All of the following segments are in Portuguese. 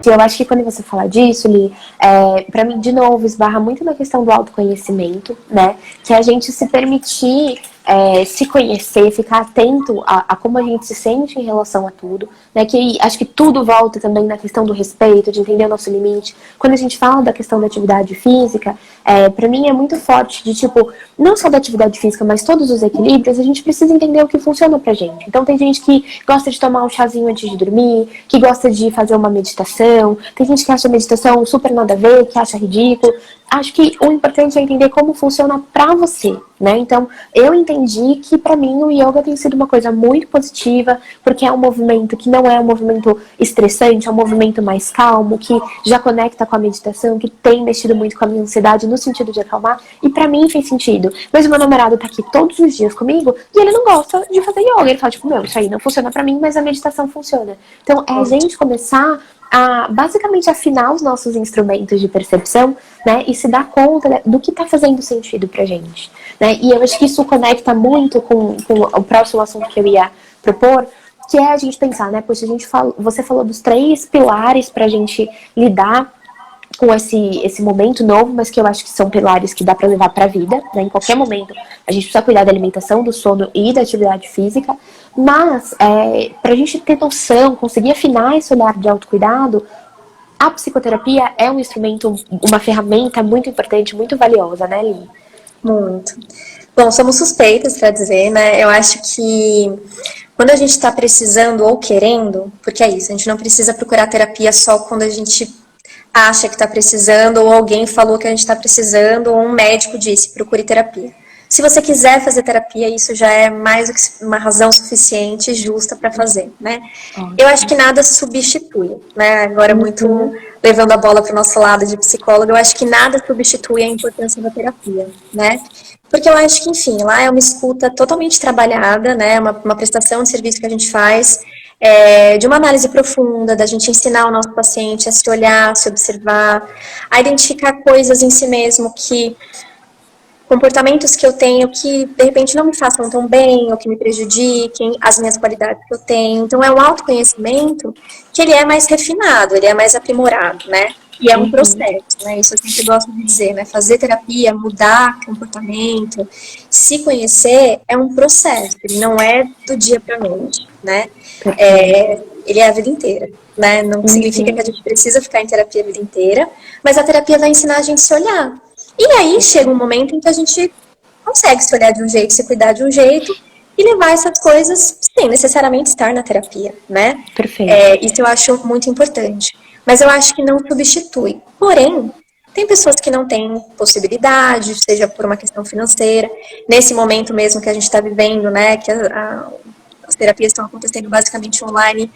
Eu acho que quando você fala disso, Li, pra mim, de novo, esbarra muito na questão do autoconhecimento, né? Que a gente se permitir se conhecer, ficar atento a como a gente se sente em relação a tudo, né? Que acho que tudo volta também na questão do respeito, de entender o nosso limite. Quando a gente fala da questão da atividade física, pra mim é muito forte de, tipo, não só da atividade física, mas todos os equilíbrios, a gente precisa entender o que funciona pra gente. Então tem gente que gosta de tomar um chazinho antes de dormir, que gosta de fazer uma meditação, tem gente que acha a meditação super nada a ver, que acha ridículo. Acho que o importante é entender como funciona pra você, né? Então, eu entendi que pra mim o yoga tem sido uma coisa muito positiva, porque é um movimento que não é um movimento estressante, é um movimento mais calmo, que já conecta com a meditação, que tem mexido muito com a minha ansiedade no sentido de acalmar, e pra mim fez sentido. Mas o meu namorado tá aqui todos os dias comigo e ele não gosta de fazer yoga. Ele fala, tipo, meu, isso aí não funciona pra mim, mas a meditação funciona. Então, é a gente começar a basicamente afinar os nossos instrumentos de percepção, né, e se dar conta do que está fazendo sentido pra gente, né? E eu acho que isso conecta muito com o próximo assunto que eu ia propor, que é a gente pensar, né, poxa, você falou dos 3 pilares pra gente lidar com esse momento novo, mas que eu acho que são pilares que dá para levar para a vida, né? Em qualquer momento a gente precisa cuidar da alimentação, do sono e da atividade física, mas para a gente ter noção, conseguir afinar esse olhar de autocuidado, a psicoterapia é um instrumento, uma ferramenta muito importante, muito valiosa, né, Lili? Muito. Bom, somos suspeitas para dizer, né? Eu acho que quando a gente está precisando ou querendo, porque é isso, a gente não precisa procurar terapia só quando a gente acha que está precisando, ou alguém falou que a gente está precisando, ou um médico disse, procure terapia. Se você quiser fazer terapia, isso já é mais do que uma razão suficiente e justa para fazer, né? Eu acho que nada substitui, né? Agora, muito levando a bola para o nosso lado de psicóloga, eu acho que nada substitui a importância da terapia, né? Porque eu acho que, enfim, lá é uma escuta totalmente trabalhada, né? Uma prestação de serviço que a gente faz, de uma análise profunda, da gente ensinar o nosso paciente a se olhar, se observar, a identificar coisas em si mesmo comportamentos que eu tenho que, de repente, não me façam tão bem, ou que me prejudiquem, as minhas qualidades que eu tenho. Então, é um autoconhecimento que ele é mais refinado, ele é mais aprimorado, né? E é um processo, né? Isso eu sempre gosto de dizer, né? Fazer terapia, mudar comportamento, se conhecer é um processo, ele não é do dia para a noite, né? Ele é a vida inteira, né? Não significa que a gente precisa ficar em terapia a vida inteira, mas a terapia vai ensinar a gente a se olhar. E aí chega um momento em que a gente consegue se olhar de um jeito, se cuidar de um jeito e levar essas coisas sem necessariamente estar na terapia, né? Perfeito. Isso eu acho muito importante. Mas eu acho que não substitui. Porém, tem pessoas que não têm possibilidade, seja por uma questão financeira. Nesse momento mesmo que a gente está vivendo, né, que as terapias estão acontecendo basicamente online,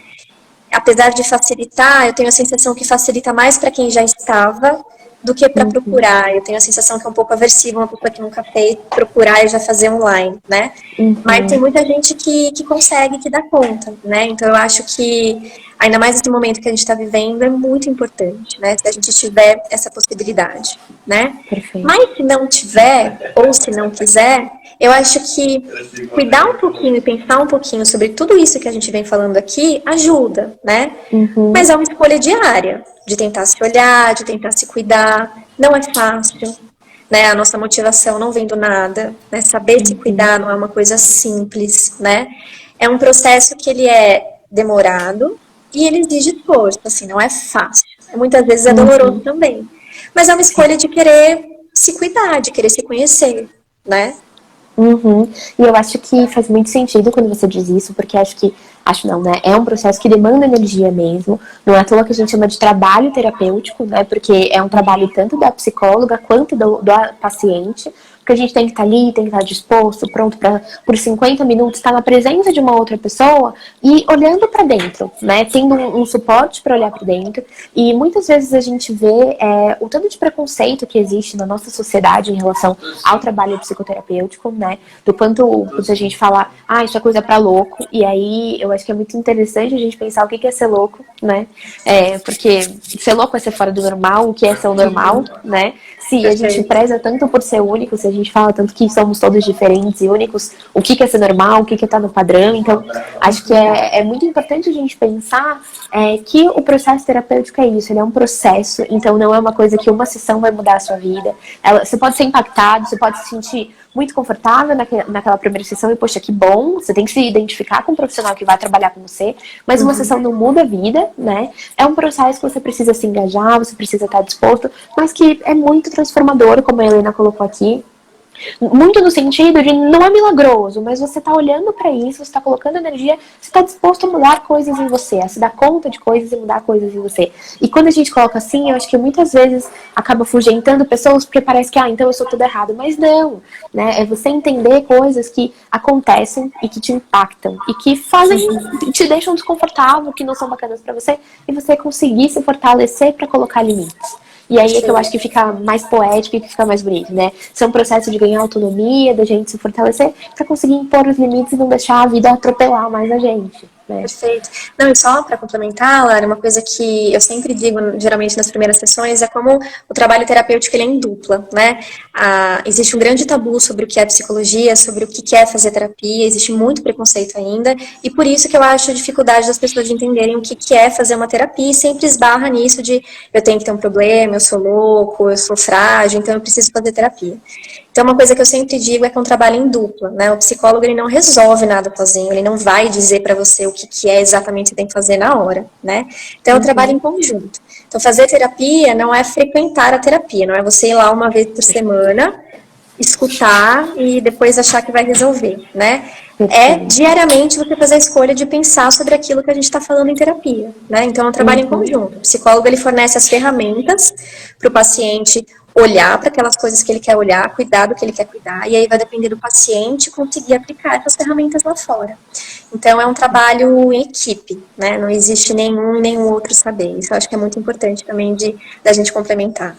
apesar de facilitar, eu tenho a sensação que facilita mais para quem já estava do que para procurar. Eu tenho a sensação que é um pouco aversiva uma pessoa que nunca fez procurar e já fazer online, né? Mas tem muita gente que consegue, que dá conta, né? Então eu acho que, ainda mais nesse momento que a gente está vivendo, é muito importante, né? Se a gente tiver essa possibilidade, né? Perfeito. Mas se não tiver, ou se não quiser, eu acho que cuidar um pouquinho e pensar um pouquinho sobre tudo isso que a gente vem falando aqui ajuda, né? Mas é uma escolha diária, de tentar se olhar, de tentar se cuidar. Não é fácil, né? A nossa motivação não vem do nada, né? Saber se cuidar não é uma coisa simples, né? É um processo que ele é demorado e ele exige esforço, assim, não é fácil. Muitas vezes é doloroso também. Mas é uma escolha de querer se cuidar, de querer se conhecer, né? E eu acho que faz muito sentido quando você diz isso, porque acho não, né? É um processo que demanda energia mesmo. Não é à toa que a gente chama de trabalho terapêutico, né? Porque é um trabalho tanto da psicóloga quanto do paciente. Porque a gente tem que estar ali, tem que estar disposto, pronto para por 50 minutos estar na presença de uma outra pessoa e olhando para dentro, né? Tendo um suporte para olhar para dentro. E muitas vezes a gente vê o tanto de preconceito que existe na nossa sociedade em relação ao trabalho psicoterapêutico, né? Do quanto a gente fala, isso é coisa para louco. E aí eu acho que é muito interessante a gente pensar o que é ser louco, né? Porque ser louco é ser fora do normal, o que é ser o normal, né? Se a gente preza tanto por ser único, se a gente fala tanto que somos todos diferentes e únicos, o que é ser normal, o que é estar no padrão. Então, acho que é muito importante a gente pensar que o processo terapêutico é isso, ele é um processo, então não é uma coisa que uma sessão vai mudar a sua vida. Você pode ser impactado, você pode se sentir muito confortável naquela primeira sessão e, poxa, que bom, você tem que se identificar com um profissional que vai trabalhar com você, mas uma sessão não muda a vida, né? É um processo que você precisa se engajar, você precisa estar disposto, mas que é muito transformador, como a Helena colocou aqui. Muito no sentido de não é milagroso, mas você tá olhando pra isso, você tá colocando energia, você tá disposto a mudar coisas em você, a se dar conta de coisas e mudar coisas em você. E quando a gente coloca assim, eu acho que muitas vezes acaba afugentando pessoas porque parece que, então eu sou tudo errado. Mas não, né? É você entender coisas que acontecem e que te impactam e que te deixam desconfortável, que não são bacanas pra você, e você conseguir se fortalecer pra colocar limites. E aí é que eu acho que fica mais poético e que fica mais bonito, né? Isso é um processo de ganhar autonomia, da gente se fortalecer pra conseguir impor os limites e não deixar a vida atropelar mais a gente, né? Perfeito. Não, e só para complementar, Lara, uma coisa que eu sempre digo, geralmente nas primeiras sessões, é como o trabalho terapêutico ele é em dupla, né? Existe um grande tabu sobre o que é psicologia, sobre o que é fazer terapia, existe muito preconceito ainda, e por isso que eu acho a dificuldade das pessoas de entenderem o que é fazer uma terapia, e sempre esbarra nisso de eu tenho que ter um problema, eu sou louco, eu sou frágil, então eu preciso fazer terapia. Então, uma coisa que eu sempre digo é que é um trabalho em dupla, né? O psicólogo, ele não resolve nada sozinho, ele não vai dizer para você o que é exatamente que você tem que fazer na hora, né? Então, é um trabalho em conjunto. Então, fazer terapia não é frequentar a terapia, não é você ir lá uma vez por semana, escutar e depois achar que vai resolver, né? É diariamente você fazer a escolha de pensar sobre aquilo que a gente está falando em terapia, né? Então é um trabalho em conjunto. O psicólogo ele fornece as ferramentas para o paciente olhar para aquelas coisas que ele quer olhar, cuidar do que ele quer cuidar, e aí vai depender do paciente conseguir aplicar essas ferramentas lá fora. Então é um trabalho em equipe, né? Não existe nenhum outro saber. Isso eu acho que é muito importante também da gente complementar.